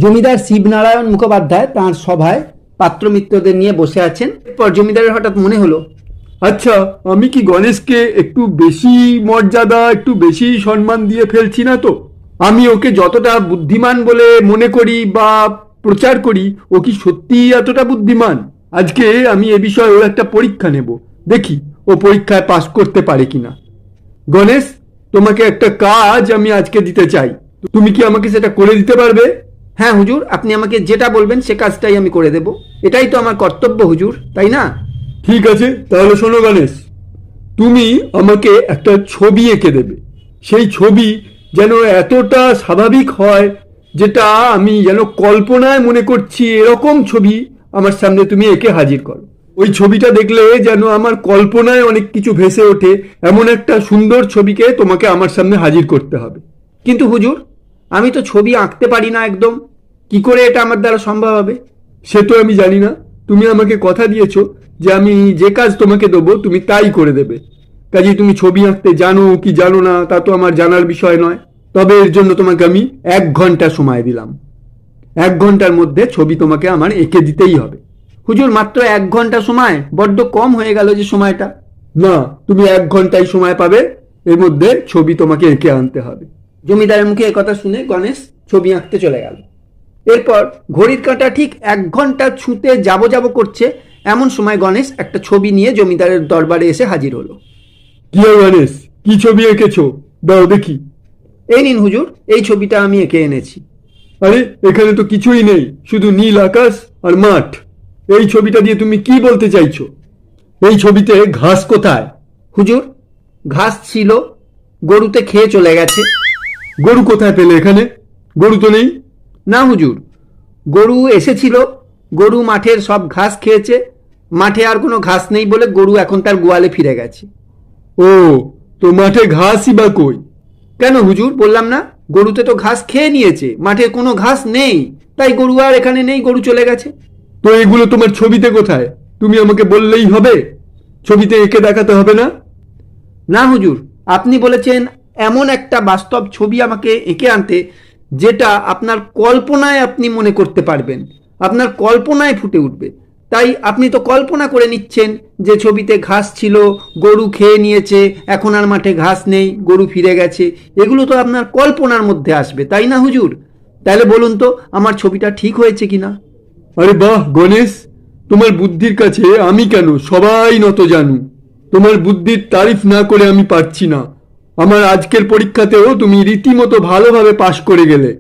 জমিদার শিবনারায়ণ মুখোপাধ্যায় তাঁর সভায় পাত্রমিত্রদের নিয়ে বসে আছেন। এরপর জমিদারের হঠাৎ মনে হলো, আচ্ছা, আমি কি গণেশকে একটু বেশি মর্যাদা, একটু বেশি সম্মান দিয়ে ফেলছি না তো? আমি ওকে যতটা বুদ্ধিমান বলে মনে করি বা প্রচার করি, ও কি সত্যিই এতটা বুদ্ধিমান? আজকে আমি এ বিষয়ে ওর একটা পরীক্ষা নেব, দেখি ও পরীক্ষায় পাশ করতে পারে কিনা। গণেশ, তোমাকে একটা কাজ আমি আজকে দিতে চাই, তুমি কি আমাকে সেটা করে দিতে পারবে? হ্যাঁ হুজুর, আপনি আমাকে যেটা বলবেন সে কাজটাই আমি করে দেব। এটাই তো আমার কর্তব্য হুজুর, তাই না? ঠিক আছে, তাহলে শোনো গণেশ, তুমি আমাকে একটা ছবি এঁকে দেবে। সেই ছবি যেন এতটা স্বাভাবিক হয়, যেটা আমি যেন কল্পনায় মনে করছি এরকম ছবি আমার সামনে তুমি এঁকে হাজির করো। ওই ছবিটা দেখলে যেন আমার কল্পনায় অনেক কিছু ভেসে ওঠে, এমন একটা সুন্দর ছবিকে তোমাকে আমার সামনে হাজির করতে হবে। কিন্তু হুজুর, আমি তো ছবি আঁকতে পারি না একদম, কি করে এটা আমার দ্বারা সম্ভব হবে? সে তো আমি জানি না, তুমি আমাকে কথা দিয়েছো যে আমি যে কাজ তোমাকে দেবো তুমি তাই করে দেবে। কাজেই তুমি ছবি আঁকতে জানো কি জানো না তা তো আমার জানার বিষয় নয়। তবে এর জন্য তোমাকে আমি 1 ঘন্টা সময় দিলাম। 1 ঘন্টার মধ্যে ছবি তোমাকে আমার এঁকে দিতেই হবে। হুজুর, মাত্র 1 ঘন্টা সময়? বড্ড কম হয়ে গেল যে সময়টা। না, তুমি 1 ঘন্টাই সময় পাবে, এর মধ্যে ছবি তোমাকে এঁকে আনতে হবে। জমিদারের মুখে একথা শুনে গণেশ ছবি আঁকতে চলে গেল। এরপর ঘড়ির কাঁটা ঠিক 1 ঘন্টা ছুঁতে যাবো যাবো করছে, এমন সময় গণেশ একটা ছবি নিয়ে জমিদারের দরবারে এসে হাজির হলো। কি গণেশ, কি ছবি এঁকেছো? দাও দেখি। এই নিন হুজুর, এই ছবিটা আমি এঁকে এনেছি। আরে, এখানে তো কিছুই নেই, শুধু নীল আকাশ আর মাঠ। এই ছবিটা দিয়ে তুমি কি বলতে চাইছো? এই ছবিতে ঘাস কোথায়? হুজুর, ঘাস ছিল, গরুতে খেয়ে চলে গেছে। গরু কোথায় পেলে এখানে? গরু তো নেই। না হুজুর, গরু এসেছিল, গরু মাঠের সব ঘাস খেয়েছে, মাঠে আর কোনো ঘাস নেই বলে গরু এখন তার গোয়ালে ফিরে গেছে। ও, তো মাঠে ঘাসই বা কই? কেন হুজুর, বললাম না, গরুতে তো ঘাস খেয়ে নিয়েছে, মাঠে কোনো ঘাস নেই, তাই গরু আর এখানে নেই, গরু চলে গেছে। তো এগুলো তোমার ছবিতে কোথায়? তুমি আমাকে বললেই হবে, ছবিতে এঁকে দেখাতে হবে না? না হুজুর, আপনি বলেছেন এমন একটা বাস্তব ছবি আমাকে এঁকে আনতে, যেটা আপনার কল্পনায় আপনি মনে করতে পারবেন, আপনার কল্পনায় ফুটে উঠবে। তাই আপনি তো কল্পনা করে নিচ্ছেন যে ছবিতে ঘাস ছিল, গরু খেয়ে নিয়েছে, এখন আর মাঠে ঘাস নেই, গরু ফিরে গেছে। এগুলো তো আপনার কল্পনার মধ্যে আসবে, তাই না হুজুর? তাহলে বলুন তো আমার ছবিটা ঠিক হয়েছে কিনা? আরে বাহ গণেশ, তোমার বুদ্ধির কাছে আমি কেন, সবাই নত জানু। তোমার বুদ্ধির তারিফ না করে আমি পারছি না। আমার আজকের পরীক্ষাতেও তুমি রীতিমতো ভালোভাবে পাশ করে গেলে।